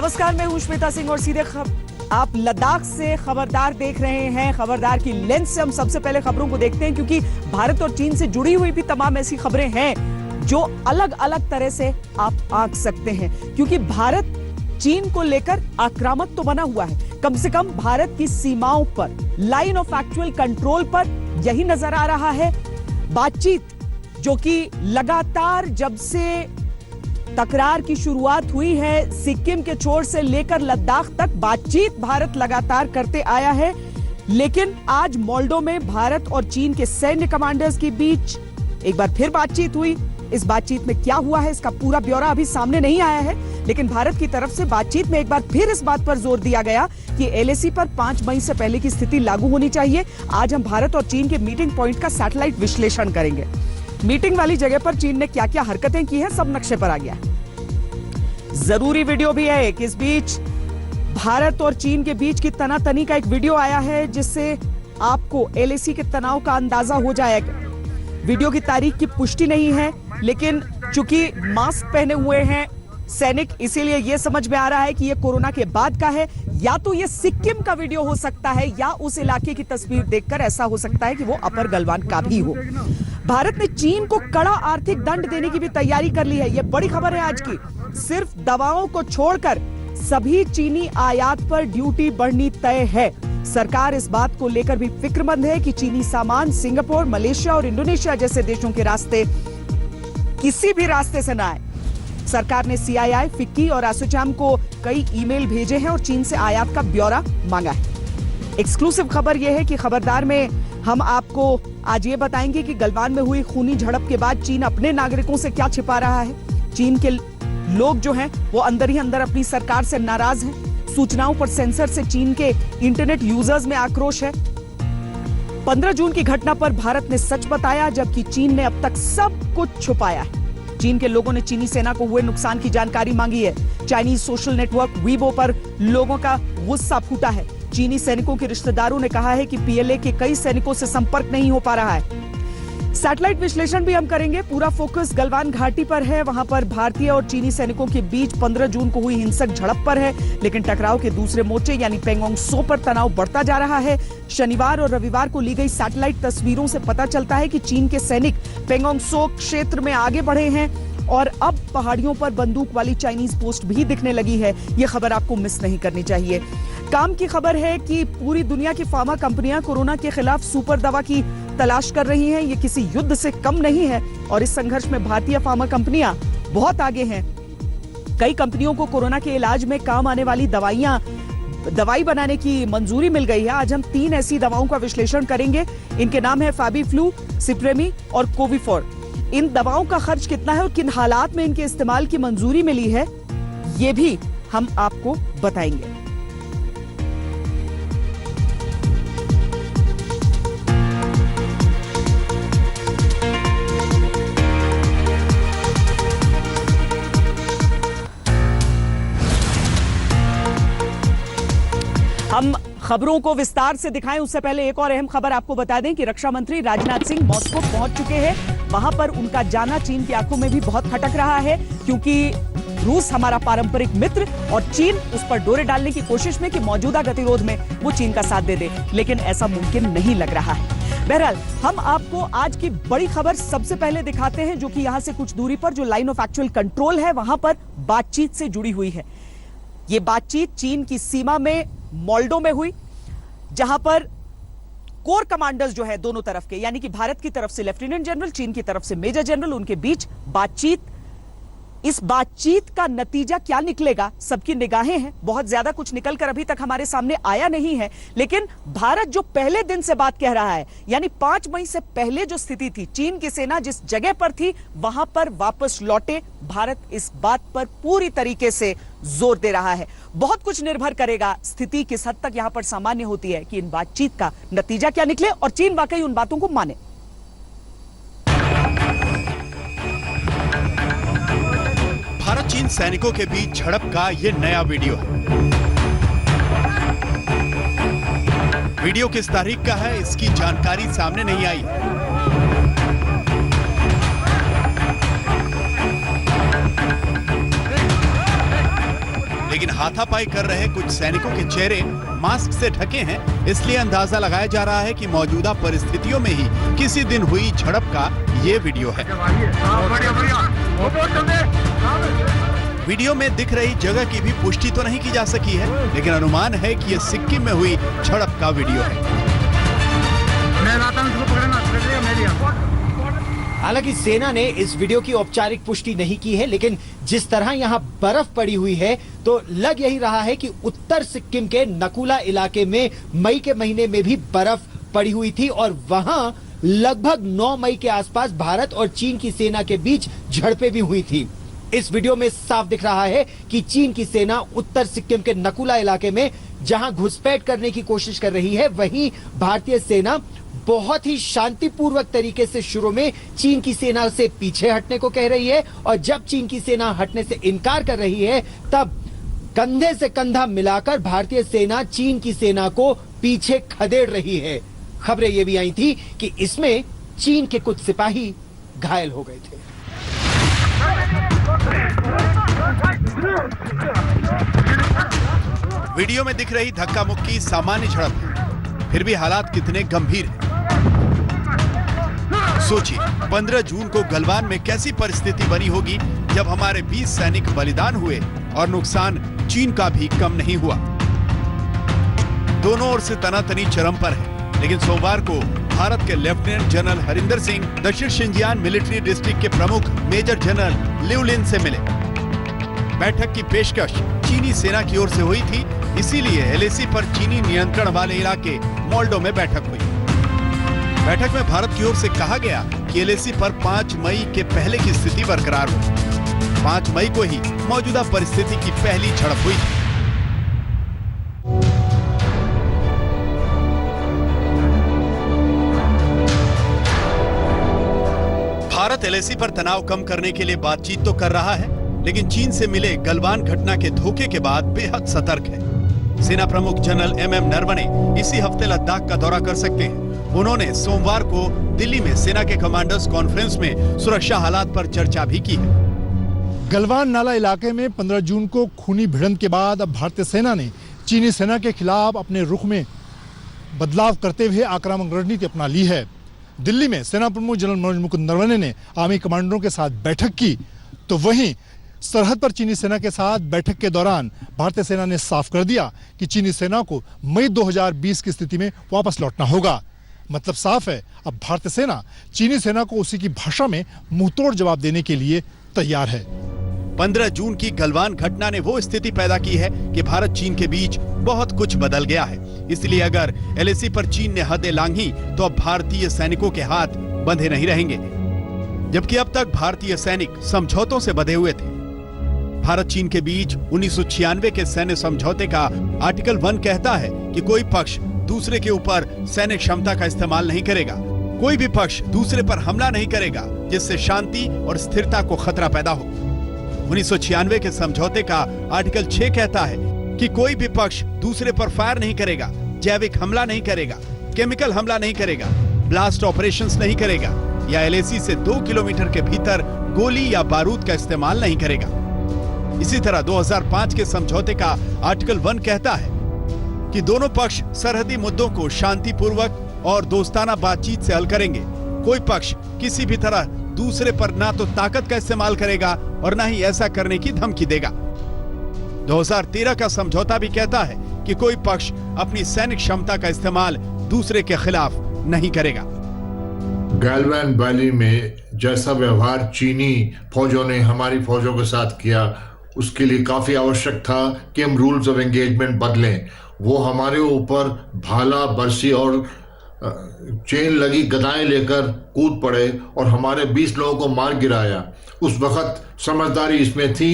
नमस्कार, मैं हूं श्वेता सिंह और सीधे आप लद्दाख से खबरदार देख रहे हैं। खबरदार की लेंस से हम सबसे पहले खबरों को देखते हैं, क्योंकि भारत और चीन से जुड़ी हुई भी तमाम ऐसी खबरें हैं जो अलग अलग तरह से आप आंक सकते हैं। क्योंकि भारत चीन को लेकर आक्रामक तो बना हुआ है, कम से कम भारत की सीमाओं पर, लाइन ऑफ एक्चुअल कंट्रोल पर यही नजर आ रहा है। बातचीत जो कि लगातार जब से तकरार की शुरुआत हुई है, सिक्किम के छोर से लेकर लद्दाख तक बातचीत भारत लगातार करते आया है। लेकिन आज मोल्डो में भारत और चीन के सैन्य कमांडर्स के बीच एक बार फिर बातचीत हुई। इस बातचीत में क्या हुआ है, इसका पूरा ब्यौरा अभी सामने नहीं आया है, लेकिन भारत की तरफ से बातचीत में एक बार फिर इस बात पर जोर दिया गया कि एलएसी पर 5 मई से पहले की स्थिति लागू होनी चाहिए। आज हम भारत और चीन के मीटिंग पॉइंट का सैटेलाइट विश्लेषण करेंगे। मीटिंग वाली जगह पर चीन ने क्या क्या हरकतें की हैं, सब नक्शे पर आ गया। जरूरी वीडियो भी है कि इस बीच भारत और चीन के बीच की तनातनी का एक वीडियो आया है, जिससे आपको एलएसी के तनाव का अंदाजा हो जाएगा। वीडियो की तारीख की पुष्टि नहीं है, लेकिन चूंकि मास्क पहने हुए हैं सैनिक, इसीलिए यह समझ में आ रहा है कि यह कोरोना के बाद का है। या तो यह सिक्किम का वीडियो हो सकता है, या उस इलाके की तस्वीर देखकर ऐसा हो सकता है कि वो अपर गलवान का भी हो। भारत ने चीन को कड़ा आर्थिक दंड देने की भी तैयारी कर ली है। यह बड़ी खबर है आज की। सिर्फ दवाओं को छोड़कर सभी चीनी आयात पर ड्यूटी बढ़नी तय है। सरकार इस बात को लेकर भी फिक्रमंद है कि चीनी सामान सिंगापुर, मलेशिया और इंडोनेशिया जैसे देशों के रास्ते किसी भी रास्ते से ना आए। सरकार ने सीआईआई, फिक्की और एसोचैम को कई ईमेल भेजे हैं और चीन से आयात का ब्यौरा मांगा है। एक्सक्लूसिव खबर यह है कि खबरदार में हम आपको आज ये बताएंगे कि गलवान में हुई खूनी झड़प के बाद चीन अपने नागरिकों से क्या छिपा रहा है। चीन के लोग जो हैं वो अंदर ही अंदर अपनी सरकार से नाराज हैं। सूचनाओं पर सेंसर से चीन के इंटरनेट यूजर्स में आक्रोश है। 15 जून की घटना पर भारत ने सच बताया, जबकि चीन ने अब तक सब कुछ छुपाया है। चीन के लोगों ने चीनी सेना को हुए नुकसान की जानकारी मांगी है। चाइनीज सोशल नेटवर्क वीबो पर लोगों का गुस्सा फूटा है। चीनी सैनिकों के रिश्तेदारों ने कहा है कि पीएलए के कई सैनिकों से संपर्क नहीं हो पा रहा है। सैटेलाइट विश्लेषण भी हम करेंगे। पूरा फोकस गलवान घाटी पर है। वहां पर भारतीय और चीनी सैनिकों के बीच 15 जून को हुई हिंसक झड़प पर है, लेकिन टकराव के दूसरे मोर्चे यानी पेंगोंग सो पर तनाव बढ़ता जा रहा है। शनिवार और रविवार को ली गई सैटेलाइट तस्वीरों से पता चलता है कि चीन के सैनिक पेंगोंग सो क्षेत्र में आगे बढ़े हैं और अब पहाड़ियों पर बंदूक वाली चाइनीज पोस्ट भी दिखने लगी है। यह खबर आपको मिस नहीं करनी चाहिए। काम की खबर है कि पूरी दुनिया की फार्मा कंपनियां कोरोना के खिलाफ सुपर दवा की तलाश कर रही हैं। ये किसी युद्ध से कम नहीं है और इस संघर्ष में भारतीय फार्मा कंपनियां बहुत आगे हैं। कई कंपनियों को कोरोना के इलाज में काम आने वाली दवाई बनाने की मंजूरी मिल गई है। आज हम 3 ऐसी दवाओं का विश्लेषण करेंगे। इनके नाम है फैबीफ्लू, सिप्रेमी और कोविफोर। इन दवाओं का खर्च कितना है और किन हालात में इनके इस्तेमाल की मंजूरी मिली है, ये भी हम आपको बताएंगे। हम खबरों को विस्तार से दिखाएं उससे पहले एक और अहम खबर आपको बता दें कि रक्षा मंत्री राजनाथ सिंह मॉस्को पहुंच चुके हैं। वहां पर उनका जाना चीन की आंखों में भी बहुत खटक रहा है, क्योंकि रूस हमारा पारंपरिक मित्र और चीन उस पर डोरे डालने की कोशिश में कि मौजूदा गतिरोध में वो चीन का साथ दे दे, लेकिन ऐसा मुमकिन नहीं लग रहा है। बहरहाल हम आपको आज की बड़ी खबर सबसे पहले दिखाते हैं, जो कि यहां से कुछ दूरी पर जो लाइन ऑफ एक्चुअल कंट्रोल है वहां पर बातचीत से जुड़ी हुई है। ये बातचीत चीन की सीमा में मोल्डो में हुई, जहां पर कोर कमांडर्स जो है दोनों तरफ के, यानी कि भारत की तरफ से लेफ्टिनेंट जनरल, चीन की तरफ से मेजर जनरल, उनके बीच बातचीत। इस बातचीत का नतीजा क्या निकलेगा, सबकी निगाहें हैं। बहुत ज्यादा कुछ निकलकर अभी तक हमारे सामने आया नहीं है, लेकिन भारत जो पहले दिन से बात कह रहा है, यानी 5 मई से पहले जो स्थिति थी, चीन की सेना जिस जगह पर थी वहां पर वापस लौटे। भारत इस बात पर पूरी तरीके से जोर दे रहा है। बहुत कुछ निर्भर करेगा स्थिति किस हद तक यहां पर सामान्य होती है कि इन बातचीत का नतीजा क्या निकले और चीन वाकई उन बातों को माने। भारत चीन सैनिकों के बीच झड़प का यह नया वीडियो है। वीडियो किस तारीख का है, इसकी जानकारी सामने नहीं आई। लेकिन हाथापाई कर रहे कुछ सैनिकों के चेहरे मास्क से ढके हैं, इसलिए अंदाजा लगाया जा रहा है कि मौजूदा परिस्थितियों में ही किसी दिन हुई झड़प का ये वीडियो है। वीडियो में दिख रही जगह की भी पुष्टि तो नहीं की जा सकी है, लेकिन अनुमान है कि ये सिक्किम में हुई झड़प का वीडियो है। हालांकि सेना ने इस वीडियो की औपचारिक पुष्टि नहीं की है, लेकिन जिस तरह यहां बर्फ पड़ी हुई है तो लग यही रहा है कि उत्तर सिक्किम के नकुला इलाके में मई के महीने में भी बर्फ पड़ी हुई थी और वहां लगभग 9 मई के आसपास भारत और चीन की सेना के बीच झड़पें भी हुई थी। इस वीडियो में साफ दिख रहा है कि चीन की सेना उत्तर सिक्किम के नकुला इलाके में जहां घुसपैठ करने की कोशिश कर रही है, वहीं भारतीय सेना बहुत ही शांतिपूर्वक तरीके से शुरू में चीन की सेना से पीछे हटने को कह रही है और जब चीन की सेना हटने से इनकार कर रही है तब कंधे से कंधा मिलाकर भारतीय सेना चीन की सेना को पीछे खदेड़ रही है। खबरें ये भी आई थी कि इसमें चीन के कुछ सिपाही घायल हो गए थे। वीडियो में दिख रही धक्का मुक्की सामान्य झड़प है, फिर भी हालात कितने गंभीर हैं। सोचिए 15 जून को गलवान में कैसी परिस्थिति बनी होगी जब हमारे 20 सैनिक बलिदान हुए और नुकसान चीन का भी कम नहीं हुआ। दोनों ओर से तनातनी चरम पर है, लेकिन सोमवार को भारत के लेफ्टिनेंट जनरल हरिंदर सिंह दक्षिण शिनजियांग मिलिट्री डिस्ट्रिक्ट के प्रमुख मेजर जनरल लिउ लिन से मिले। बैठक की पेशकश चीनी सेना की ओर से हुई थी, इसीलिए एलएसी पर चीनी नियंत्रण वाले इलाके मोल्डो में बैठक हुई। बैठक में भारत की ओर से कहा गया कि एलएसी पर 5 मई के पहले की स्थिति बरकरार हो। 5 मई को ही मौजूदा परिस्थिति की पहली झड़प हुई। भारत एलएसी पर तनाव कम करने के लिए बातचीत तो कर रहा है, लेकिन चीन से मिले गलवान घटना के धोखे के बाद बेहद सतर्क है। सेना प्रमुख जनरल एमएम नरवणे इसी हफ्ते लद्दाख का दौरा कर सकते हैं। उन्होंने सोमवार को दिल्ली में सेना के कमांडर्स कॉन्फ्रेंस में सुरक्षा हालात पर चर्चा भी की है। गलवान नाला इलाके में 15 जून को खूनी भिड़ंत के बाद अब भारतीय सेना ने चीनी सेना के खिलाफ अपने रुख में बदलाव करते हुए आक्रामक रणनीति अपना ली है। दिल्ली में सेना प्रमुख जनरल मनोज मुकुंद नरवणे ने आर्मी कमांडरों के साथ बैठक की, तो वहीं सरहद पर चीनी सेना के साथ बैठक के दौरान भारतीय सेना ने साफ कर दिया कि चीनी सेना को मई 2020 की स्थिति में वापस लौटना होगा। मतलब साफ है, अब भारतीय सेना चीनी सेना को उसी की भाषा में मुंहतोड़ जवाब देने के लिए तैयार है। 15 जून की गलवान घटना ने वो स्थिति पैदा की है कि भारत चीन के बीच बहुत कुछ बदल गया है। इसलिए अगर एलएसी पर चीन ने हदें लांघी तो अब भारतीय सैनिकों के हाथ बंधे नहीं रहेंगे, जबकि अब तक भारतीय सैनिक समझौतों से बंधे हुए थे। भारत चीन के बीच 1996 के सैन्य समझौते का आर्टिकल 1 कहता है कि कोई पक्ष दूसरे के ऊपर सैन्य क्षमता का इस्तेमाल नहीं करेगा, कोई भी पक्ष दूसरे पर हमला नहीं करेगा जिससे शांति और स्थिरता को खतरा पैदा हो। 1996 के समझौते का आर्टिकल 6 कहता है कि कोई भी पक्ष दूसरे पर फायर नहीं करेगा, जैविक हमला नहीं करेगा, केमिकल हमला नहीं करेगा, ब्लास्ट ऑपरेशंस नहीं करेगा या एलएसी से 2 किलोमीटर के भीतर गोली या बारूद का इस्तेमाल नहीं करेगा। इसी तरह 2005 के समझौते का आर्टिकल 1 कहता है कि दोनों पक्ष सरहदी मुद्दों को शांतिपूर्वक और दोस्ताना बातचीत से हल करेंगे। कोई पक्ष किसी भी तरह दूसरे पर ना तो ताकत का इस्तेमाल करेगा और ना ही ऐसा करने की धमकी देगा। 2013 का समझौता भी कहता है कि कोई पक्ष अपनी सैनिक क्षमता का इस्तेमाल दूसरे के खिलाफ नहीं करेगा। गलवान वैली में जैसा व्यवहार चीनी फौजों ने हमारी फौजों के साथ किया, उसके लिए काफी आवश्यक था कि हम रूल्स ऑफ एंगेजमेंट बदलें। वो हमारे ऊपर भाला, बरसी और चेन लगी गदाएं लेकर कूद पड़े और हमारे 20 लोगों को मार गिराया। उस वक्त समझदारी इसमें थी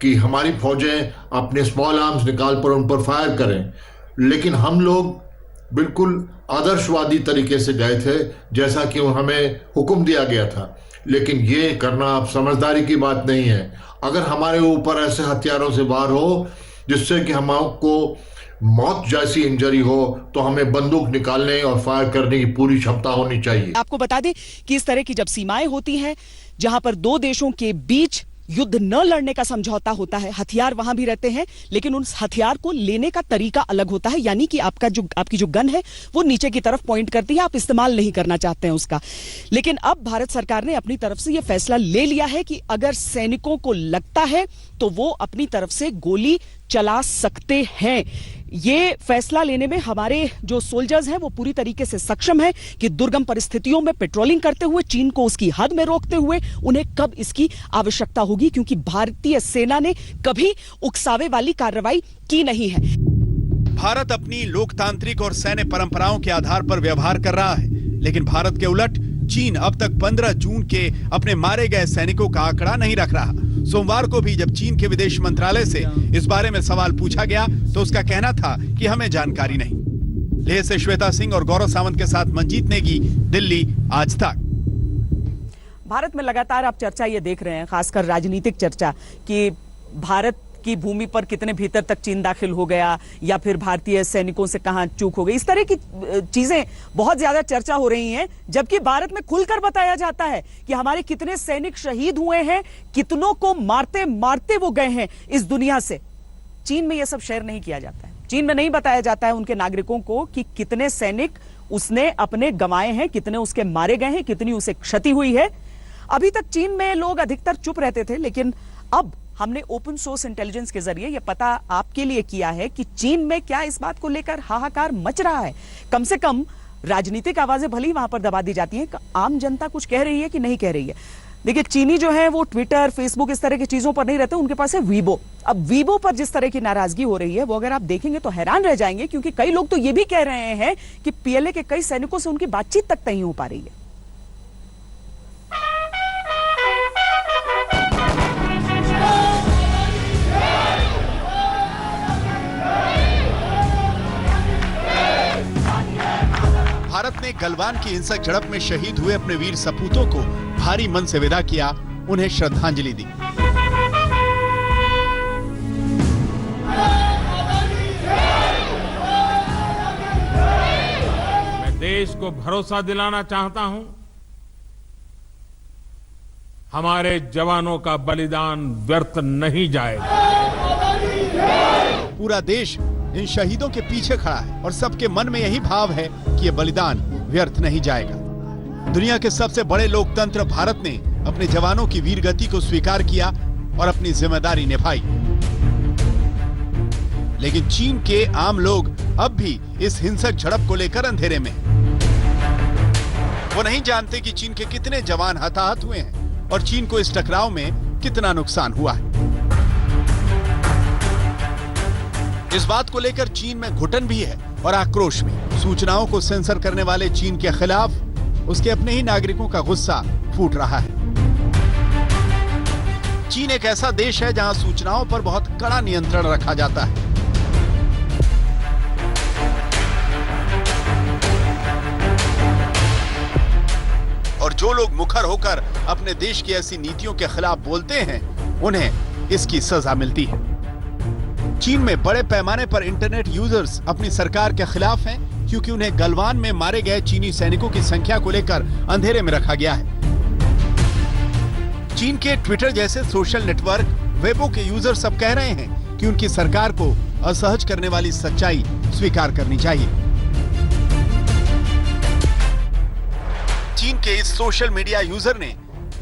कि हमारी फौजें अपने स्मॉल आर्म्स निकाल कर उन पर फायर करें, लेकिन हम लोग बिल्कुल आदर्शवादी तरीके से गए थे जैसा कि हमें हुक्म दिया गया था। लेकिन ये करना अब समझदारी की बात नहीं है। अगर हमारे ऊपर ऐसे हथियारों से वार हो जिससे कि हमको मौत जैसी इंजरी हो, तो हमें बंदूक निकालने और फायर करने की पूरी क्षमता होनी चाहिए। आपको बता दें कि इस तरह की जब सीमाएं होती हैं जहां पर दो देशों के बीच युद्ध न लड़ने का समझौता होता है, हथियार वहां भी रहते हैं, लेकिन उन हथियार को लेने का तरीका अलग होता है, यानी कि आपकी जो गन है वो नीचे की तरफ पॉइंट करती है, आप इस्तेमाल नहीं करना चाहते हैं उसका। लेकिन अब भारत सरकार ने अपनी तरफ से यह फैसला ले लिया है कि अगर सैनिकों को लगता है तो वो अपनी तरफ से गोली चला सकते हैं। ये फैसला लेने में हमारे जो सोल्जर्स हैं वो पूरी तरीके से सक्षम हैं कि दुर्गम परिस्थितियों में पेट्रोलिंग करते हुए, चीन को उसकी हद में रोकते हुए उन्हें कब इसकी आवश्यकता होगी, क्योंकि भारतीय सेना ने कभी उकसावे वाली कार्रवाई की नहीं है। भारत अपनी लोकतांत्रिक और सैन्य परंपराओं के आधार पर व्यवहार कर रहा है, लेकिन भारत के उलट चीन अब तक 15 जून के अपने मारे गए सैनिकों का आंकड़ा नहीं रख रहा। सोमवार को भी जब चीन के विदेश मंत्रालय से इस बारे में सवाल पूछा गया तो उसका कहना था कि हमें जानकारी नहीं। लेह से श्वेता सिंह और गौरव सावंत के साथ मंजीत नेगी, दिल्ली, आज तक। भारत में लगातार आप चर्चा ये देख रहे हैं, खासकर राजनीतिक चर्चा, कि भारत की भूमि पर कितने भीतर तक चीन दाखिल हो गया या फिर भारतीय सैनिकों से कहां चूक हो गई। इस तरह की चीजें बहुत ज्यादा चर्चा हो रही हैं, जबकि भारत में खुलकर बताया जाता है कि हमारे कितने सैनिक शहीद हुए हैं, कितनों को मारते मारते वो गए हैं इस दुनिया से। चीन में यह सब शेयर नहीं किया जाता है। चीन में नहीं बताया जाता है उनके नागरिकों को कि कितने सैनिक उसने अपने गंवाए हैं, कितने उसके मारे गए हैं, कितनी उसे क्षति हुई है। अभी तक चीन में लोग अधिकतर चुप रहते थे, लेकिन अब हमने ओपन सोर्स इंटेलिजेंस के जरिए यह पता आपके लिए किया है कि चीन में क्या इस बात को लेकर हाहाकार मच रहा है। कम से कम राजनीतिक आवाजें भली वहां पर दबा दी जाती हैं, आम जनता कुछ कह रही है कि नहीं कह रही है। देखिए, चीनी जो है वो ट्विटर, फेसबुक, इस तरह की चीजों पर नहीं रहते, उनके पास है वीबो। अब वीबो पर जिस तरह की नाराजगी हो रही है वो अगर आप देखेंगे तो हैरान रह जाएंगे, क्योंकि कई लोग तो ये भी कह रहे हैं कि पीएलए के कई सैनिकों से उनकी बातचीत तक नहीं हो पा रही है। भारत ने गलवान की हिंसक झड़प में शहीद हुए अपने वीर सपूतों को भारी मन से विदा किया, उन्हें श्रद्धांजलि दी। मैं देश को भरोसा दिलाना चाहता हूं, हमारे जवानों का बलिदान व्यर्थ नहीं जाएगा। पूरा देश इन शहीदों के पीछे खड़ा है और सबके मन में यही भाव है कि ये बलिदान व्यर्थ नहीं जाएगा। दुनिया के सबसे बड़े लोकतंत्र भारत ने अपने जवानों की वीरगति को स्वीकार किया और अपनी जिम्मेदारी निभाई। लेकिन चीन के आम लोग अब भी इस हिंसक झड़प को लेकर अंधेरे में हैं। वो नहीं जानते कि चीन के कितने जवान हताहत हुए हैं और चीन को इस टकराव में कितना नुकसान हुआ है। इस बात को लेकर चीन में घुटन भी है और आक्रोश भी। सूचनाओं को सेंसर करने वाले चीन के खिलाफ उसके अपने ही नागरिकों का गुस्सा फूट रहा है। चीन एक ऐसा देश है जहां सूचनाओं पर बहुत कड़ा नियंत्रण रखा जाता है। और जो लोग मुखर होकर अपने देश की ऐसी नीतियों के खिलाफ बोलते हैं, उन्हें इसकी सजा मिलती है। चीन में बड़े पैमाने पर इंटरनेट यूजर्स अपनी सरकार के खिलाफ हैं, क्योंकि उन्हें गलवान में मारे गए चीनी सैनिकों की संख्या को लेकर अंधेरे में रखा गया है। चीन के ट्विटर जैसे सोशल नेटवर्क, वेबो के यूजर्स अब कह रहे हैं कि उनकी सरकार को असहज करने वाली सच्चाई स्वीकार करनी चाहिए। चीन के इस सोशल मीडिया यूजर ने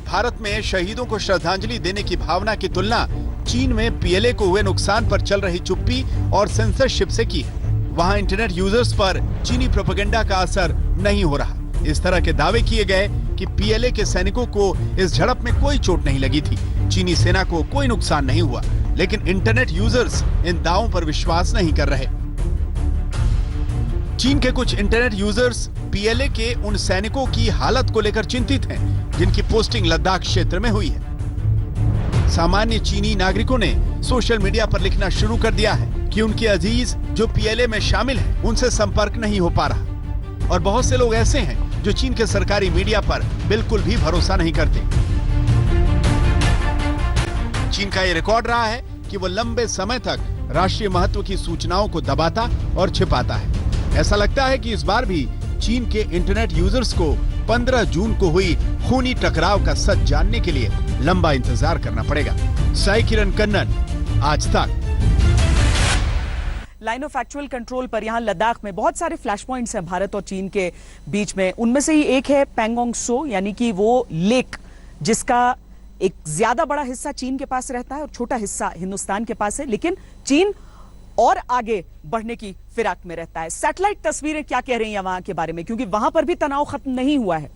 भारत में शहीदों को श्रद्धांजलि देने की भावना की तुलना चीन में पीएलए को हुए नुकसान पर चल रही चुप्पी और सेंसरशिप से की है। वहां इंटरनेट यूजर्स पर चीनी प्रोपेगेंडा का असर नहीं हो रहा। इस तरह के दावे किए गए कि पीएलए के सैनिकों को इस झड़प में कोई चोट नहीं लगी थी, चीनी सेना को कोई नुकसान नहीं हुआ, लेकिन इंटरनेट यूजर्स इन दावों पर विश्वास नहीं कर रहे। चीन के कुछ इंटरनेट यूजर्स पीएलए के उन सैनिकों की हालत को लेकर चिंतित हैं, जिनकी पोस्टिंग लद्दाख क्षेत्र में हुई है। सामान्य चीनी नागरिकों ने सोशल मीडिया पर लिखना शुरू कर दिया है कि उनके अजीज जो पीएलए में शामिल हैं, उनसे संपर्क नहीं हो पा रहा। और बहुत से लोग ऐसे हैं जो चीन के सरकारी मीडिया पर बिल्कुल भी भरोसा नहीं करते। चीन का यह रिकॉर्ड रहा है कि वो लंबे समय तक राष्ट्रीय महत्व की सूचनाओं को दबाता और छिपाता है। ऐसा लगता है कि इस बार भी चीन के इंटरनेट यूजर्स को 15 जून को हुई खूनी टकराव का सच जानने के लिए लंबा इंतजार करना पड़ेगा। साई किरण कन्नन, आज तक। लाइन ऑफ एक्चुअल कंट्रोल पर यहां लद्दाख में बहुत सारे फ्लैश पॉइंट्स हैं भारत और चीन के बीच में। उनमें से ही एक है पैंगोंग सो, यानी कि वो लेक जिसका एक ज्यादा बड़ा हिस्सा चीन के पास रहता है और छोटा हिस्सा हिंदुस्तान के पास है, लेकिन चीन और आगे बढ़ने की फिराक में रहता है। सैटेलाइट तस्वीरें क्या कह रही हैं वहां के बारे में, क्योंकि वहां पर भी तनाव खत्म नहीं हुआ है।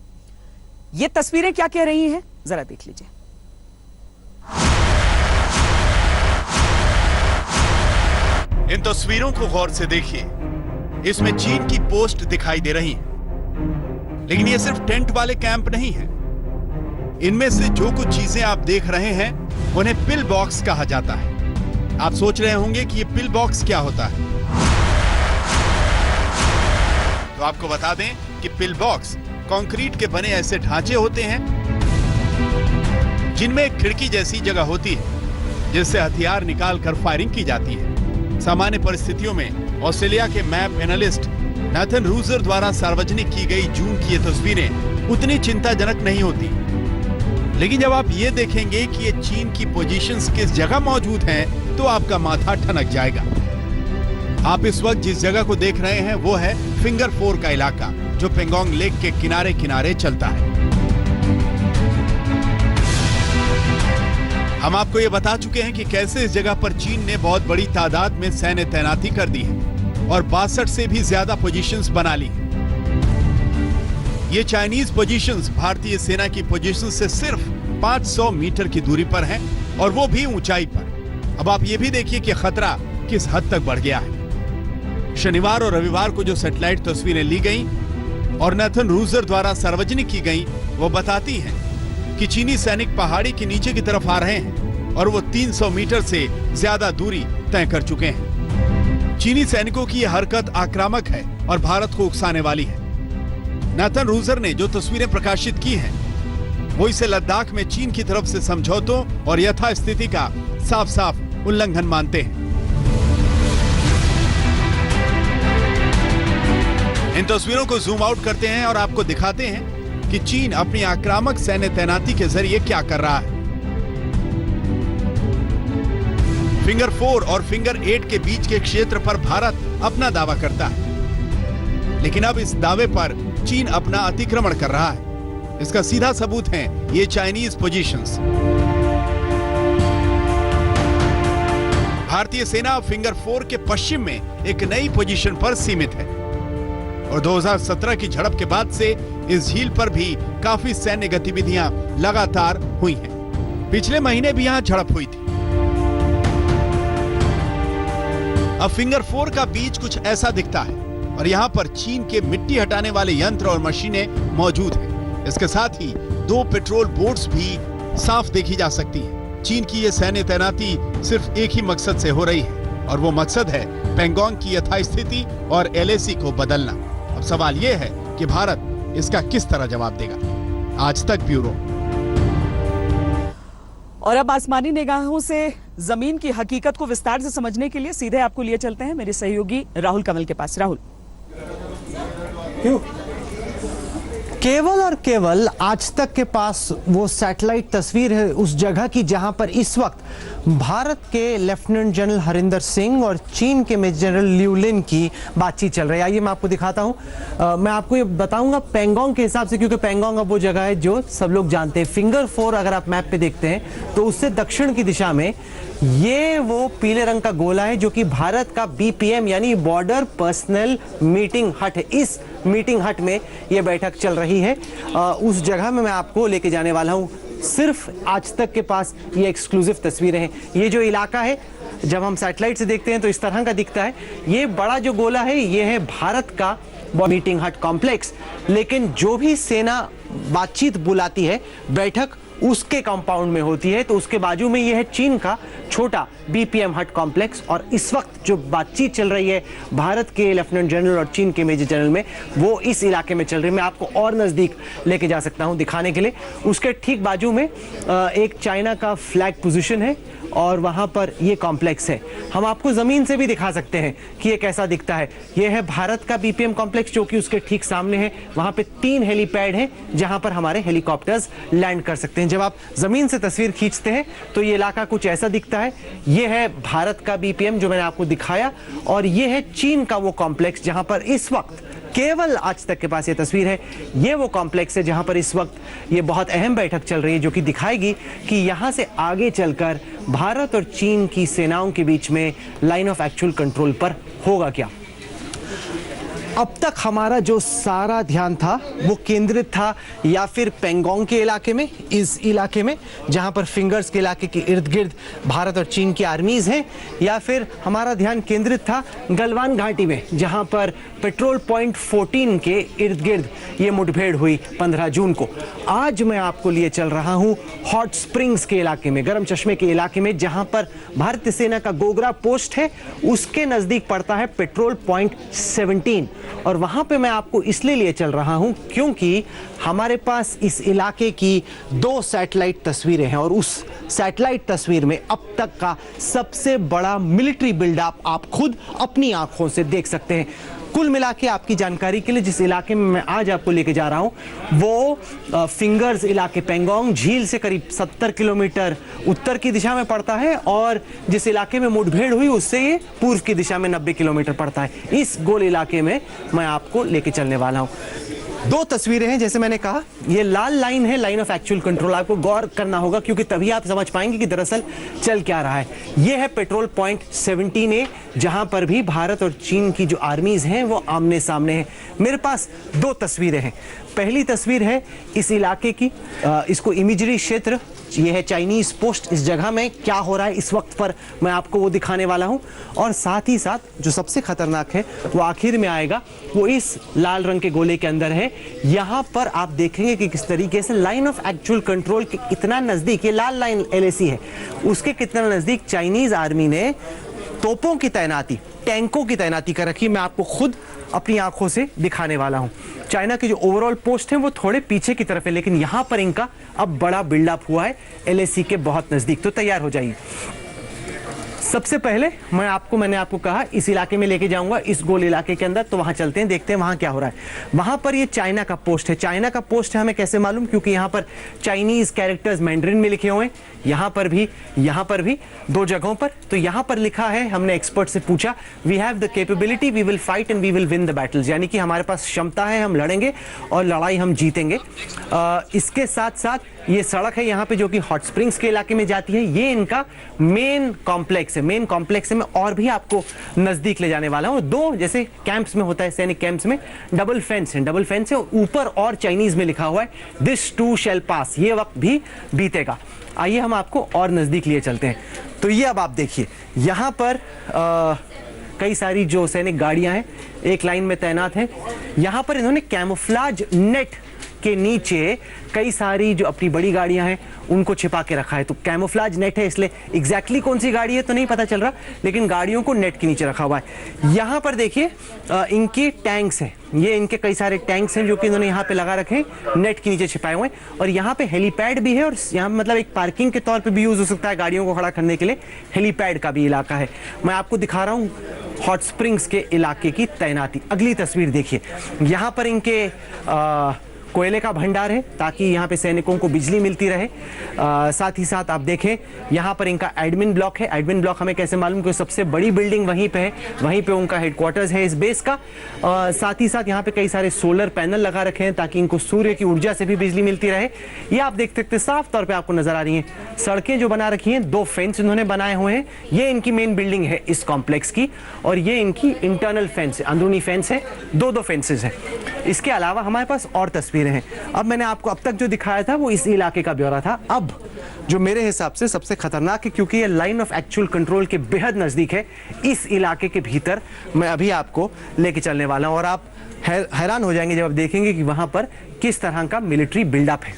ये तस्वीरें क्या कह रही हैं, जरा देख लीजिए। इन तस्वीरों को गौर से देखिए। इसमें चीन की पोस्ट दिखाई दे रही है, लेकिन ये सिर्फ टेंट वाले कैंप नहीं है। इनमें से जो कुछ चीजें आप देख रहे हैं उन्हें पिल बॉक्स कहा जाता है। आप सोच रहे होंगे कि ये पिल बॉक्स क्या होता है, तो आपको बता दें कि पिल बॉक्स कंक्रीट के बने ऐसे ढांचे होते हैं जिनमें एक खिड़की जैसी जगह होती है जिससे हथियार निकालकर फायरिंग की जाती है। सामान्य परिस्थितियों में ऑस्ट्रेलिया के मैप एनालिस्ट नाथन रूजर द्वारा सार्वजनिक की गई जून की ये तस्वीरें उतनी चिंताजनक नहीं होती, लेकिन जब आप ये देखेंगे कि ये चीन की पोजीशंस किस जगह मौजूद हैं, तो आपका माथा ठनक जाएगा। आप इस वक्त जिस जगह को देख रहे हैं वो है फिंगर 4 का इलाका, जो पेंगोंग लेक के किनारे किनारे चलता है। हम आपको ये बता चुके हैं कि कैसे इस जगह पर चीन ने बहुत बड़ी तादाद में सैन्य तैनाती कर दी है और 62 से भी ज्यादा पोजीशंस बना ली हैं। ये चाइनीज पोजीशंस भारतीय सेना की पोजीशंस से सिर्फ 500 मीटर की दूरी पर हैं, और वो भी ऊंचाई पर। अब आप ये भी देखिए कि खतरा किस हद तक बढ़ गया है। शनिवार और रविवार को जो सैटेलाइट तस्वीरें ली गईं और नाथन रूजर द्वारा सार्वजनिक की गईं, वो बताती हैं कि चीनी सैनिक पहाड़ी के नीचे की तरफ आ रहे हैं और वो 300 मीटर से ज्यादा दूरी तय कर चुके हैं। चीनी सैनिकों की यह हरकत आक्रामक है और भारत को उकसाने वाली है। नाथन रूजर ने जो तस्वीरें प्रकाशित की हैं, वो इसे लद्दाख में चीन की तरफ से समझौतों और यथास्थिति का साफ साफ उल्लंघन मानते हैं। इन तस्वीरों को जूम आउट करते हैं और आपको दिखाते हैं कि चीन अपनी आक्रामक सैन्य तैनाती के जरिए क्या कर रहा है। फिंगर 4 और फिंगर 8 के बीच के क्षेत्र पर भारत अपना दावा करता है, लेकिन अब इस दावे पर चीन अपना अतिक्रमण कर रहा है। इसका सीधा सबूत है ये चाइनीज पोजीशंस। भारतीय सेना फिंगर 4 के पश्चिम में एक नई पोजीशन पर सीमित है और 2017 की झड़प के बाद से इस झील पर भी काफी सैन्य गतिविधियां लगातार हुई हैं। पिछले महीने भी यहां झड़प हुई थी। अब फिंगर 4 का बीच कुछ ऐसा दिखता है और यहां पर चीन के मिट्टी हटाने वाले यंत्र और मशीनें मौजूद हैं। इसके साथ ही 2 पेट्रोल बोट्स भी साफ देखी जा सकती हैं। चीन की यह सैन्य तैनाती सिर्फ एक ही मकसद से हो रही है और वो मकसद है पेंगोंग की यथास्थिति और LAC को बदलना। अब सवाल यह है कि भारत इसका किस तरह जवाब देगा। आज तक ब्यूरो। और अब आसमानी निगाहों से जमीन की हकीकत को विस्तार से समझने के लिए सीधे आपको लिए चलते हैं मेरे सहयोगी राहुल कमल के पास। राहुल, केवल और केवल आज तक के पास वो सैटेलाइट तस्वीर है उस जगह की जहां पर इस वक्त भारत के लेफ्टिनेंट जनरल हरिंदर सिंह और चीन के मेजर जनरल लियू लिन की बातचीत चल रही है। आइए मैं आपको दिखाता हूं। मैं आपको ये बताऊंगा पेंगोंग के हिसाब से, क्योंकि पेंगोंग अब वो जगह है जो सब लोग जानते हैं। फिंगर 4 अगर आप मैप पे देखते हैं तो उससे दक्षिण की दिशा में ये वो पीले रंग का गोला है जो कि भारत का BPM यानी बॉर्डर पर्सनल मीटिंग हट है। इस मीटिंग हट में ये बैठक चल रही है। उस जगह में मैं आपको लेके जाने वाला हूं। सिर्फ आज तक के पास ये एक्सक्लूसिव तस्वीरें हैं। ये जो इलाका है जब हम सैटेलाइट से देखते हैं तो इस तरह का दिखता है। ये बड़ा जो गोला है ये है भारत का मीटिंग हट कॉम्प्लेक्स, लेकिन जो भी सेना बातचीत बुलाती है, बैठक उसके कंपाउंड में होती है। तो उसके बाजू में यह है चीन का छोटा बीपीएम हट कॉम्प्लेक्स। और इस वक्त जो बातचीत चल रही है भारत के लेफ्टिनेंट जनरल और चीन के मेजर जनरल में, वो इस इलाके में चल रही है। मैं आपको और नज़दीक लेके जा सकता हूं दिखाने के लिए। उसके ठीक बाजू में एक चाइना का फ्लैग पोजीशन है और वहां पर ये कॉम्प्लेक्स है। हम आपको ज़मीन से भी दिखा सकते हैं कि ये कैसा दिखता है। ये है भारत का बीपीएम कॉम्प्लेक्स जो कि उसके ठीक सामने है। वहां पे 3 हेलीपैड हैं जहां पर हमारे हेलीकॉप्टर्स लैंड कर सकते हैं। जब आप ज़मीन से तस्वीर खींचते हैं तो ये इलाका कुछ ऐसा दिखता है। ये है भारत का बीपीएम जो मैंने आपको दिखाया, और ये है चीन का वो कॉम्प्लेक्स जहां पर इस वक्त केवल आज तक के पास ये तस्वीर है। ये वो कॉम्प्लेक्स है जहां पर इस वक्त ये बहुत अहम बैठक चल रही है जो कि दिखाएगी कि यहां से आगे चलकर भारत और चीन की सेनाओं के बीच में लाइन ऑफ एक्चुअल कंट्रोल पर होगा क्या। अब तक हमारा जो सारा ध्यान था वो केंद्रित था या फिर पेंगोंग के इलाके में, इस इलाके में जहां पर फिंगर्स के इलाके के इर्द गिर्द भारत और चीन की आर्मीज हैं, या फिर हमारा ध्यान केंद्रित था गलवान घाटी में जहां पर पेट्रोल पॉइंट 14 के इर्द गिर्द ये मुठभेड़ हुई 15 जून को। आज मैं आपको लिए चल रहा हूं हॉट स्प्रिंग्स के इलाके में, गर्म चश्मे के इलाके में, जहां पर भारतीय सेना का गोगरा पोस्ट है। उसके नजदीक पड़ता है पेट्रोल पॉइंट 17, और वहां पे मैं आपको इसलिए लिए चल रहा हूं क्योंकि हमारे पास इस इलाके की 2 सैटेलाइट तस्वीरें हैं, और उस सैटेलाइट तस्वीर में अब तक का सबसे बड़ा मिलिट्री बिल्डअप आप खुद अपनी आंखों से देख सकते हैं। कुल मिला के आपकी जानकारी के लिए जिस इलाके में मैं आज आपको लेके जा रहा हूं वो फिंगर्स इलाके पेंगोंग झील से करीब 70 किलोमीटर उत्तर की दिशा में पड़ता है, और जिस इलाके में मुठभेड़ हुई उससे ये पूर्व की दिशा में 90 किलोमीटर पड़ता है। इस गोल इलाके में मैं आपको लेके चलने वाला हूं। 2 तस्वीरें हैं, जैसे मैंने कहा ये लाल लाइन है लाइन ऑफ एक्चुअल कंट्रोल। आपको गौर करना होगा क्योंकि तभी आप समझ पाएंगे कि दरअसल चल क्या रहा है। ये है पेट्रोल पॉइंट 17A जहां पर भी भारत और चीन की जो आर्मीज हैं वो आमने सामने हैं। मेरे पास 2 तस्वीरें हैं। पहली तस्वीर है इस इलाके की, इसको इमेजरी क्षेत्र, ये है चाइनीज पोस्ट। इस जगह में क्या हो रहा है इस वक्त पर मैं आपको वो दिखाने वाला हूं, और साथ ही साथ जो सबसे खतरनाक है वो आखिर में आएगा, वो इस लाल रंग के गोले के अंदर है। यहां पर आप देखेंगे कि किस तरीके से लाइन ऑफ एक्चुअल कंट्रोल के इतना नजदीक, ये लाल लाइन LAC है, उसके कितना नजदीक चाइनीज आर्मी ने तोपों की तैनाती, टैंकों की तैनाती कर रखी। मैं आपको खुद अपनी आंखों से दिखाने वाला हूं। चाइना के जो ओवरऑल पोस्ट है वो थोड़े पीछे की तरफ है, लेकिन यहां पर इनका अब बड़ा बिल्डअप हुआ है LAC के बहुत नजदीक। तो तैयार हो जाइए। सबसे पहले मैंने आपको कहा इस इलाके में लेके जाऊंगा, इस गोल इलाके के अंदर। तो वहां चलते हैं, देखते हैं वहां क्या हो रहा है। वहां पर ये चाइना का पोस्ट है। चाइना का पोस्ट है हमें कैसे मालूम, क्योंकि यहां पर चाइनीज कैरेक्टर्स मैंड्रिन में लिखे हुए हैं, यहां पर भी 2 जगहों पर। तो यहां पर लिखा है, हमने एक्सपर्ट से पूछा, we have the capability, we will fight and we will win the battles, यानी कि हमारे पास क्षमता है, हम लड़ेंगे और लड़ाई हम जीतेंगे। इसके साथ साथ ये सड़क है यहाँ पे जो कि हॉट स्प्रिंग्स के इलाके में जाती है, ये इनका मेन कॉम्प्लेक्स है। मेन कॉम्प्लेक्स में और भी आपको नजदीक ले जाने वाला हूँ। 2 जैसे कैंप्स में होता है, सैनिक कैंप्स में डबल फेंस है, ऊपर और चाइनीज में लिखा हुआ है दिस टू शैल पास, ये वक्त भी बीतेगा। आइए हम आपको और नजदीक लिए चलते हैं। तो ये अब आप देखिए यहाँ पर कई सारी जो सैनिक गाड़ियां हैं एक लाइन में तैनात हैं। यहाँ पर इन्होंने कैमोफ्लाज नेट के नीचे कई सारी जो अपनी बड़ी गाड़ियां हैं उनको छिपा के रखा है। तो कैमोफ्लाज नेट है, इसलिए एग्जैक्टली कौन सी गाड़ी है तो नहीं पता चल रहा, लेकिन गाड़ियों को नेट के नीचे रखा हुआ है। यहाँ पर देखिए इनके टैंक्स हैं, ये इनके कई सारे टैंक्स हैं जो कि इन्होंने यहाँ पे लगा रखे हैं, नेट के नीचे छिपाए हुए हैं। और यहाँ पे हेलीपैड भी है, और यहाँ मतलब एक पार्किंग के तौर पे भी यूज हो सकता है गाड़ियों को खड़ा करने के लिए, हेलीपैड का भी इलाका है। मैं आपको दिखा रहा हूँ हॉट स्प्रिंग्स के इलाके की तैनाती। अगली तस्वीर देखिए, यहाँ पर इनके कोयले का भंडार है ताकि यहाँ पे सैनिकों को बिजली मिलती रहे। साथ ही साथ आप देखें यहाँ पर इनका एडमिन ब्लॉक है। एडमिन ब्लॉक हमें कैसे मालूम, कि सबसे बड़ी बिल्डिंग वहीं पे है, वहीं पे उनका हेडक्वार्टर्स है इस बेस का। साथ ही साथ यहाँ पे कई सारे सोलर पैनल लगा रखे हैं ताकि इनको सूर्य की ऊर्जा से भी बिजली मिलती रहे। ये आप देख सकते हैं, साफ तौर पर आपको नजर आ रही है सड़कें जो बना रखी हैं, 2 फेंस इन्होंने बनाए हुए हैं। ये इनकी मेन बिल्डिंग है इस कॉम्प्लेक्स की, और ये इनकी इंटरनल फेंस, अंदरूनी फेंस है, 2 फेंसेस है। इसके अलावा हमारे पास और तस्वीरें हैं। अब मैंने आपको अब तक जो दिखाया था वो इस इलाके का ब्यौरा था। अब जो मेरे हिसाब से सबसे खतरनाक है, क्योंकि ये लाइन ऑफ एक्चुअल कंट्रोल के बेहद नजदीक है, इस इलाके के भीतर मैं अभी आपको लेके चलने वाला हूं, और आप हैरान हो जाएंगे जब आप देखेंगे कि वहां पर किस तरह का मिलिट्री बिल्डअप है।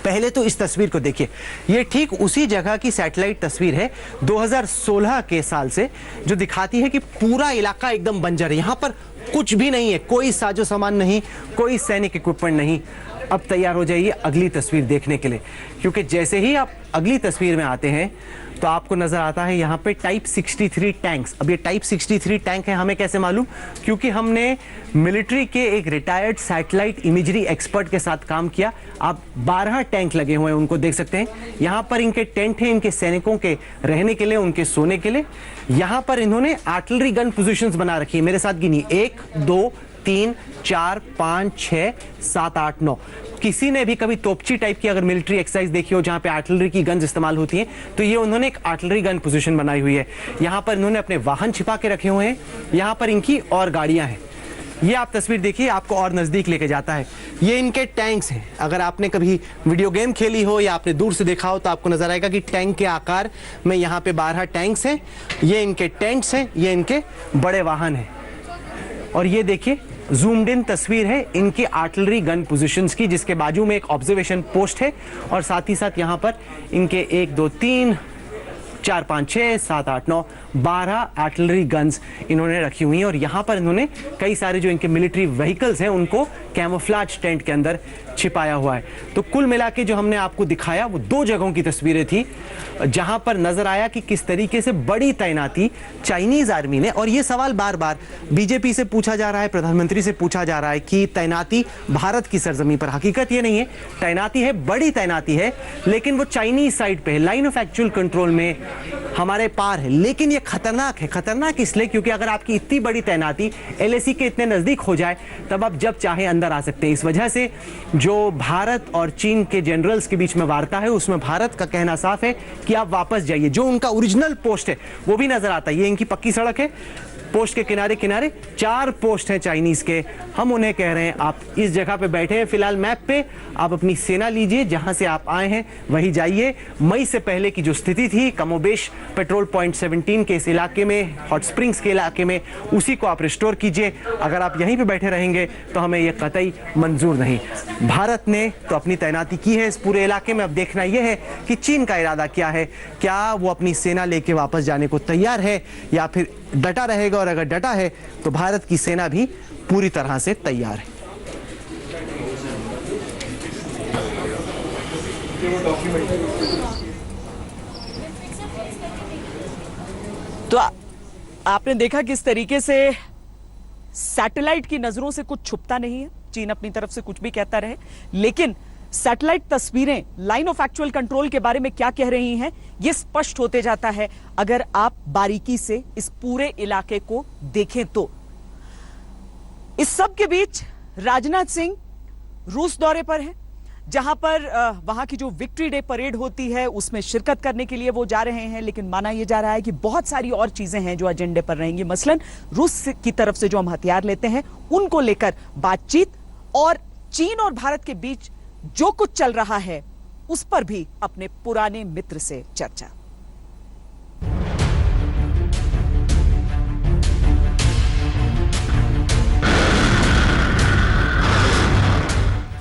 पहले तो इस तस्वीर को देखिए, ये ठीक उसी जगह की सैटेलाइट तस्वीर है 2016 के साल से, जो दिखाती है कि पूरा इलाका एकदम बंजर है, यहां पर कुछ भी नहीं है, कोई साजो सामान नहीं, कोई सैनिक इक्विपमेंट नहीं। अब तैयार हो जाइए अगली तस्वीर देखने के लिए, क्योंकि जैसे ही आप अगली तस्वीर में आते हैं तो आपको नजर आता है यहाँ पे टाइप 63 टैंक्स। अब ये टाइप 63 टैंक है, हमें कैसे मालूम? क्योंकि हमने मिलिट्री के एक रिटायर्ड सैटेलाइट इमेजरी एक्सपर्ट के साथ काम किया। आप 12 टैंक लगे हुए हैं, उनको देख सकते हैं। यहाँ पर इनके टेंट हैं, इनके सैनिकों के रहने के लिए, उनके सोने के लिए। यहाँ पर इन्होंने आर्टिलरी गन पोजीशंस बना रखी है, मेरे साथ गिनिए, 1 2 3 4 5 6 7 8 9। किसी ने भी कभी तोपची टाइप की अगर मिलिट्री एक्सरसाइज देखी हो जहां पे आर्टिलरी की गन्स इस्तेमाल होती हैं, तो ये उन्होंने एक आर्टिलरी गन पोजीशन बनाई हुई है। यहां पर इन्होंने अपने वाहन छिपा के रखे हुए हैं, यहां पर इनकी और गाड़ियां हैं। ये आप तस्वीर देखिए, आपको और नजदीक लेके जाता है। ये इनके टैंक्स हैं। अगर आपने कभी वीडियो गेम खेली हो या आपने दूर से देखा हो तो आपको नजर आएगा कि टैंक के आकार में यहाँ पे 12 टैंक्स हैं। ये इनके टेंट्स हैं, ये इनके बड़े वाहन हैं। और ये देखिए जूम्ड इन तस्वीर है इनकी आर्टिलरी गन पोजीशंस की, जिसके बाजू में एक ऑब्जर्वेशन पोस्ट है और साथ ही साथ यहाँ पर इनके 1 2 3 4 5 6 7 8 9 12 आर्टिलरी गन्स इन्होंने रखी हुई हैं। और यहाँ पर इन्होंने कई सारे जो इनके मिलिट्री व्हीकल्स हैं उनको कैमोफ्लेज टेंट के अंदर छिपाया हुआ है। तो कुल मिला के जो हमने आपको दिखाया वो 2 जगहों की तस्वीरें थी, जहां पर नजर आया कि किस तरीके से बड़ी तैनाती चाइनीज आर्मी ने, और ये सवाल बार बार बीजेपी से पूछा जा रहा है, प्रधानमंत्री से पूछा जा रहा है कि तैनाती भारत की सरजमीन पर। हकीकत ये नहीं है, तैनाती है, बड़ी तैनाती है, लेकिन वो चाइनीज साइड पे है, लाइन ऑफ एक्चुअल कंट्रोल में हमारे पार है। लेकिन ये खतरनाक है। खतरनाक इसलिए क्योंकि अगर आपकी इतनी बड़ी तैनाती LAC के इतने नजदीक हो जाए तब आप जब चाहे अंदर आ सकते हैं। इस वजह से जो भारत और चीन के जनरल्स के बीच में वार्ता है उसमें भारत का कहना साफ है कि आप वापस जाइए। जो उनका ओरिजिनल पोस्ट है वो भी नजर आता है, ये इनकी पक्की सड़क है, पोस्ट के किनारे किनारे 4 पोस्ट हैं चाइनीज के। हम उन्हें कह रहे हैं आप इस जगह पे बैठे हैं फिलहाल मैप पे, आप अपनी सेना लीजिए, जहां से आप आए हैं वहीं जाइए। मई से पहले की जो स्थिति थी कमोबेश पेट्रोल पॉइंट 17 के इस इलाके में, हॉट स्प्रिंग्स के इलाके में, उसी को आप रिस्टोर कीजिए। अगर आप यहीं पे बैठे रहेंगे तो हमें यह कतई मंजूर नहीं। भारत ने तो अपनी तैनाती की है इस पूरे इलाके में, अब देखना यह है कि चीन का इरादा क्या है। क्या वो अपनी सेना लेके वापस जाने को तैयार है या फिर डटा रहेगा? और अगर डटा है तो भारत की सेना भी पूरी तरह से तैयार है। तो आपने देखा किस तरीके से सैटेलाइट की नजरों से कुछ छुपता नहीं है। चीन अपनी तरफ से कुछ भी कहता रहे, लेकिन सैटेलाइट तस्वीरें लाइन ऑफ एक्चुअल कंट्रोल के बारे में क्या कह रही हैं यह स्पष्ट होते जाता है अगर आप बारीकी से इस पूरे इलाके को देखें तो। इस सब के बीच राजनाथ सिंह रूस दौरे पर हैं, जहां पर वहां की जो विक्ट्री डे परेड होती है उसमें शिरकत करने के लिए वो जा रहे हैं। लेकिन माना यह जा रहा है कि बहुत सारी और चीजें हैं जो एजेंडे पर रहेंगी। मसलन रूस की तरफ से जो हम हथियार लेते हैं उनको लेकर बातचीत, और चीन और भारत के बीच जो कुछ चल रहा है उस पर भी अपने पुराने मित्र से चर्चा।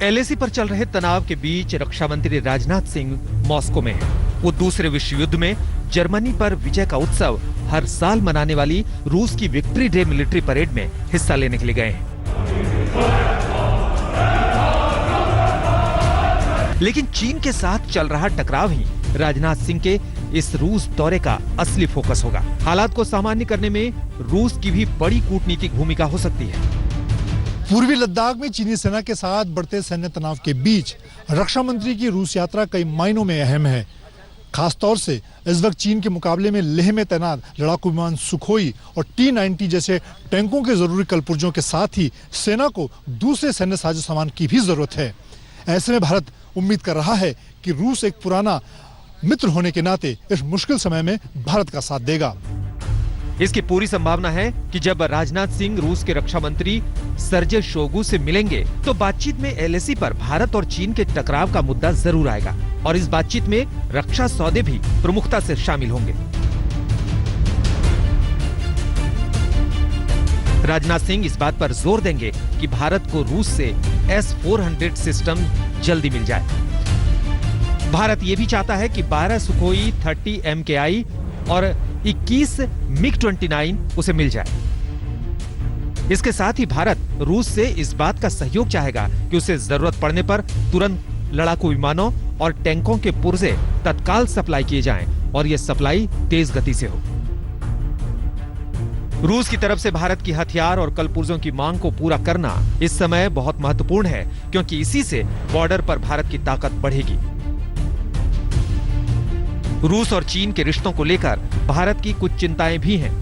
LAC पर चल रहे तनाव के बीच रक्षा मंत्री राजनाथ सिंह मॉस्को में हैं। वो दूसरे विश्व युद्ध में जर्मनी पर विजय का उत्सव हर साल मनाने वाली रूस की विक्ट्री डे मिलिट्री परेड में हिस्सा लेने के लिए गए हैं। लेकिन चीन के साथ चल रहा टकराव ही राजनाथ सिंह के इस रूस दौरे का असली फोकस होगा। हालात को सामान्य करने में रूस की भी बड़ी कूटनीतिक भूमिका हो सकती है। पूर्वी लद्दाख में चीनी सेना के साथ बढ़ते सैन्य तनाव के बीच रक्षा मंत्री की रूस यात्रा कई मायनों में अहम है। खासतौर से इस वक्त चीन के मुकाबले में लेह में तैनात लड़ाकू विमान सुखोई और T-90 जैसे टैंकों के जरूरी कलपुर्जों के साथ ही सेना को दूसरे सैन्य साजो सामान की भी जरूरत है। ऐसे में भारत उम्मीद कर रहा है कि रूस एक पुराना मित्र होने के नाते इस मुश्किल समय में भारत का साथ देगा। इसकी पूरी संभावना है कि जब राजनाथ सिंह रूस के रक्षा मंत्री सर्जे शोगु से मिलेंगे तो बातचीत में LAC पर भारत और चीन के टकराव का मुद्दा जरूर आएगा और इस बातचीत में रक्षा सौदे भी प्रमुखता से शामिल होंगे। राजनाथ सिंह इस बात पर जोर देंगे कि भारत को रूस से S-400 सिस्टम जल्दी मिल जाए। भारत ये भी चाहता है कि 12 सुखोई 30 MKI और 21 MiG-29 उसे मिल जाए। इसके साथ ही भारत रूस से इस बात का सहयोग चाहेगा कि उसे जरूरत पड़ने पर तुरंत लड़ाकू विमानों और टैंकों के पुर्जे तत्काल सप्लाई किए जाएं और यह सप्लाई तेज गति से हो। रूस की तरफ से भारत की हथियार और कलपुर्जों की मांग को पूरा करना इस समय बहुत महत्वपूर्ण है, क्योंकि इसी से बॉर्डर पर भारत की ताकत बढ़ेगी। रूस और चीन के रिश्तों को लेकर भारत की कुछ चिंताएं भी हैं।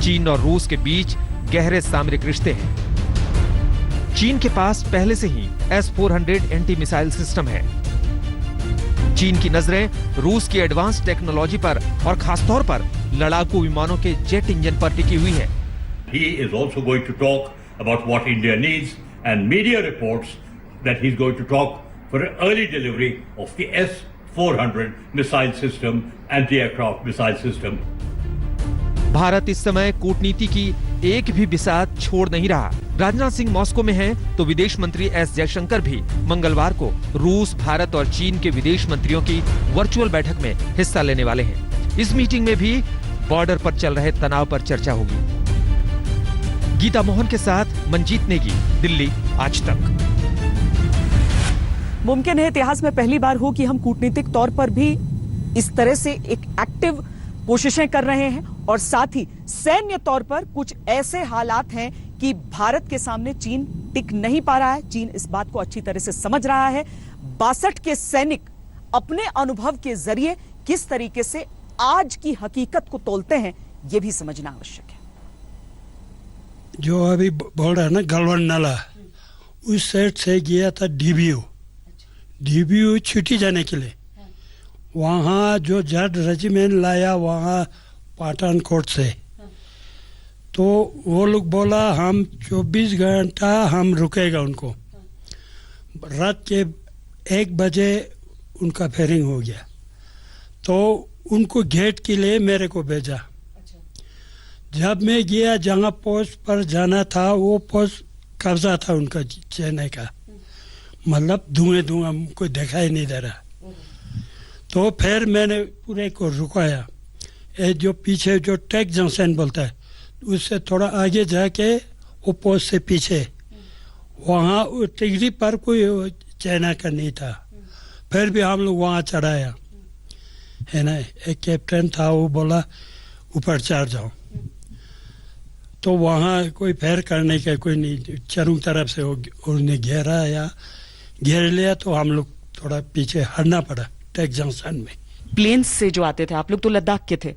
चीन और रूस के बीच गहरे सामरिक रिश्ते हैं। चीन के पास पहले से ही S-400 एंटी मिसाइल सिस्टम है। चीन की नजरें रूस की एडवांस टेक्नोलॉजी पर और खासतौर पर लड़ाकू विमानों के जेट इंजन पर टिकी हुई है। He is also going to talk about what India needs, and media reports that he's going to talk for an early delivery of the S-400 missile system, anti-aircraft missile system. Bharat इस समय कूटनीति की एक भी बिसात छोड़ नहीं रहा। राजनाथ सिंह मॉस्को में हैं, तो विदेश मंत्री एस जयशंकर भी मंगलवार को रूस, भारत और चीन के विदेश मंत्रियों की वर्चुअल बैठक में हिस्सा लेने वाले हैं। इस मीटिंग में भी बॉर्डर पर चल रहे तनाव पर चर्चा होगी। गीता मोहन के साथ मंजीत नेगी, दिल्ली, आज तक। मुमकिन है इतिहास में पहली बार हो कि हम कूटनीतिक तौर पर भी इस तरह से एक एक्टिव कोशिशें कर रहे हैं और साथ ही सैन्य तौर पर कुछ ऐसे हालात हैं कि भारत के सामने चीन टिक नहीं पा रहा है। चीन इस बात को अच्छी तरह से समझ रहा है। 62 के सैनिक अपने अनुभव के जरिए किस तरीके से आज की हकीकत को तोलते हैं, यह भी समझना आवश्यक है। जो अभी बोल रहा है ना गलवान नाला, उस साइड से गया था डीबीयू छुट्टी जाने के लिए। वहाँ जो जट रेजिमेंट लाया वहाँ पठानकोट से, तो वो लोग बोला हम 24 घंटा हम रुकेगा उनको। रात के 1 बजे उनका फेयरिंग हो गया, तो उनको गेट के लिए मेरे को भेजा। जब मैं गया जहाँ पोस्ट पर जाना था, वो पोस्ट कब्जा था उनका चेन्नई का, मतलब धुआं हमको दिखाई नहीं दे रहा। तो फिर मैंने पूरे को रुकाया। ये जो पीछे जो टेक जंक्शन बोलता है, उससे थोड़ा आगे जाके वो पोस्ट से पीछे, वहाँ टिगरी पर कोई चाइना का नहीं था। फिर भी हम लोग वहाँ चढ़ाया है ना। एक कैप्टन था, वो बोला ऊपर चढ़ जाओ, तो वहाँ कोई फेर करने का कोई नहीं, चारों तरफ से उन्हें घेर लिया, तो हम लोग थोड़ा पीछे हटना पड़ा टेक जंक्शन में। प्लेन्स से जो आते थे, आप लोग तो लद्दाख के थे,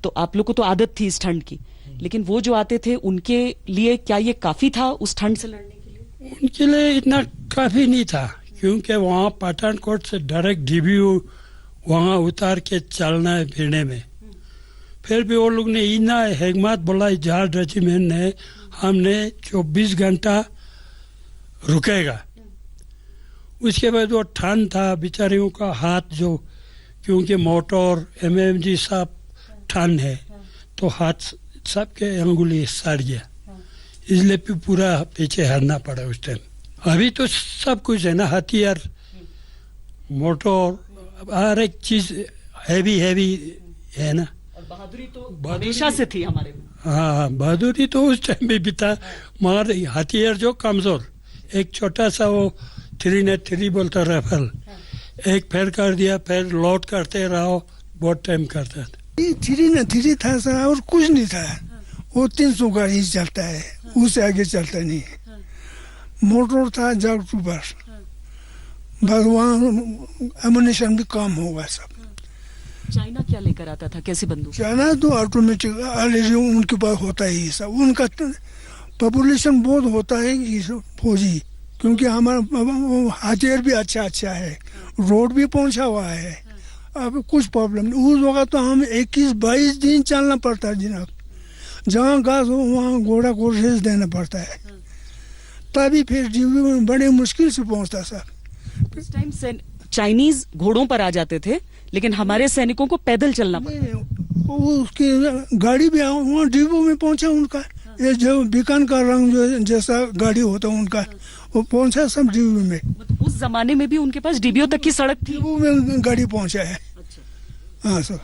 तो आप लोग को तो आदत थी इस ठंड की, लेकिन वो जो आते थे उनके लिए क्या ये काफी था उस ठंड से लड़ने के लिए? उनके लिए इतना काफी नहीं था, क्योंकि वहाँ पठानकोट से डायरेक्ट डीबीयू वहाँ उतार के चलना है फिरने में। फिर भी वो लोग ने इतना हिम्मत बोला, जहाज रेजिमेंट ने, हमने 24 घंटा रुकेगा। उसके बाद वो ठंड था, बेचारियों का हाथ जो, क्योंकि मोटर MMG सब ठंड है, तो हाथ सबके अंगुली सड़ गया, इसलिए पूरा पीछे हटना पड़ा उस टाइम। अभी तो सब कुछ है ना, हथियार, मोटर, हर एक चीज हैवी है ना। और बहादुरी तो हमेशा से थी हमारे में। हाँ, बहादुरी तो उस टाइम भी था, मगर हथियार जो कमजोर, एक छोटा सा वो 303 बोलता राइफल, एक फेर कर दिया, फिर लोड करते रहो, बहुत टाइम करता था। 303 था सर, और कुछ नहीं था। वो 300 का ही चलता है, उससे आगे चलता नहीं। मोटर था जग पर, बस वहाँ एमुनेशन भी कम होगा सब। चाइना क्या लेकर आता था, कैसी बंदूक? चाइना तो ऑटोमेटिक ऑलरेडी उनके पास होता ही सब। उनका पॉपुलेशन बहुत होता है ये सब फौजी, क्योंकि हमारा हथियार भी अच्छा है, रोड भी पहुंचा हुआ है। अब कुछ प्रॉब्लम नहीं। उस वक्त तो हम 21-22 दिन चलना पड़ता है जनाब, जहाँ घास हो वहाँ घोड़ा को रेस देना पड़ता है, तभी फिर डीबी में बड़े मुश्किल से पहुंचता सर। उस टाइम से चाइनीज घोड़ों पर आ जाते थे, लेकिन हमारे सैनिकों को पैदल चलना पड़ता। उसकी गाड़ी भी वहाँ डिब्बों में पहुंचा उनका, ये जो बीकान का रंग जो जैसा गाड़ी होता है उनका, वो पहुंचा सब डीबी में। मतलब उस जमाने में भी उनके पास डीबीओ तक की सड़क थी? डीबी में गाड़ी पहुंचा है। हाँ सर।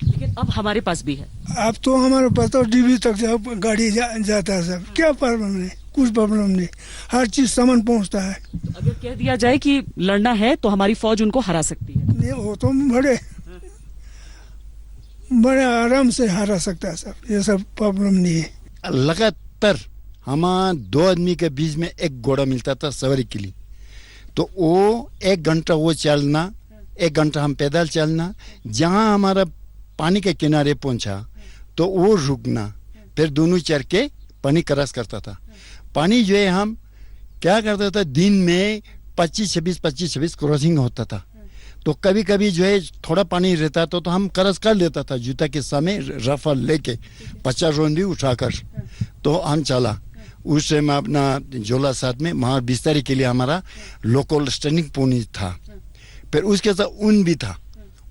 लेकिन अब हमारे पास भी है। अब तो हमारे पास तो डीबी तक गाड़ी जाता है सर, क्या प्रॉब्लम नहीं, कुछ प्रॉब्लम नहीं, हर चीज सामान पहुंचता है। अगर कह दिया जाए कि लड़ना है तो हमारी फौज उनको हरा सकती है? नहीं, वो तो बड़े आराम से हरा सकता है सर, ये सब प्रॉब्लम नहीं है। लगातार हम 2 आदमी के बीच में एक घोड़ा मिलता था सवारी के लिए, तो वो 1 घंटा वो चलना, 1 घंटा हम पैदल चलना, जहाँ हमारा पानी के किनारे पहुंचा तो वो रुकना, फिर दोनों चढ़ के पानी क्रॉस करता था। पानी जो है हम क्या करता था, दिन में 25-26 क्रॉसिंग होता था, तो कभी कभी जो है थोड़ा पानी रहता तो हम क्रॉस कर लेता था जूता के सामने रफल लेके 50 रोंदी उठाकर, तो हम चला। उस टाइम अपना झोला साथ में, वहाँ बिस्तर के लिए हमारा लोकल स्टैंडिंग पोनी था, फिर उसके साथ ऊन भी था।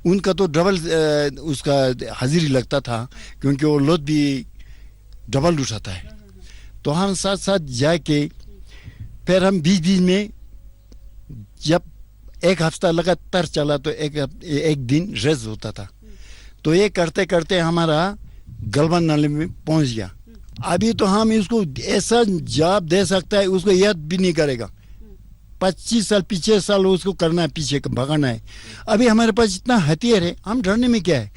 उनका तो डबल उसका हाजिरी लगता था, क्योंकि वो लोड भी डबल उठाता है। तो हम साथ साथ जाके फिर हम बीच बीच में जब 1 हफ्ता लगातार चला तो एक दिन रेस्ट होता था। तो ये करते करते हमारा गलवान नाले में पहुंच गया। अभी तो हम इसको ऐसा जवाब दे सकता है, उसको याद भी नहीं करेगा। 25 साल पीछे साल उसको करना है, पीछे भगाना है। अभी हमारे पास इतना हथियार है, हम डरने में क्या है,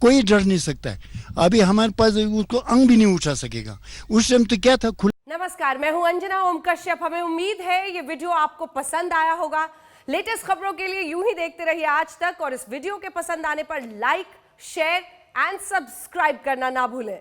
कोई डर नहीं सकता है। अभी हमारे पास उसको अंग भी नहीं उठा सकेगा। उस टाइम तो क्या था, नमस्कार, मैं हूं अंजना ओम कश्यप। हमें उम्मीद है ये वीडियो आपको पसंद आया होगा। लेटेस्ट खबरों के लिए यूं ही देखते रहिए आज तक, और इस वीडियो के पसंद आने पर लाइक, शेयर एंड सब्सक्राइब करना ना भूलें।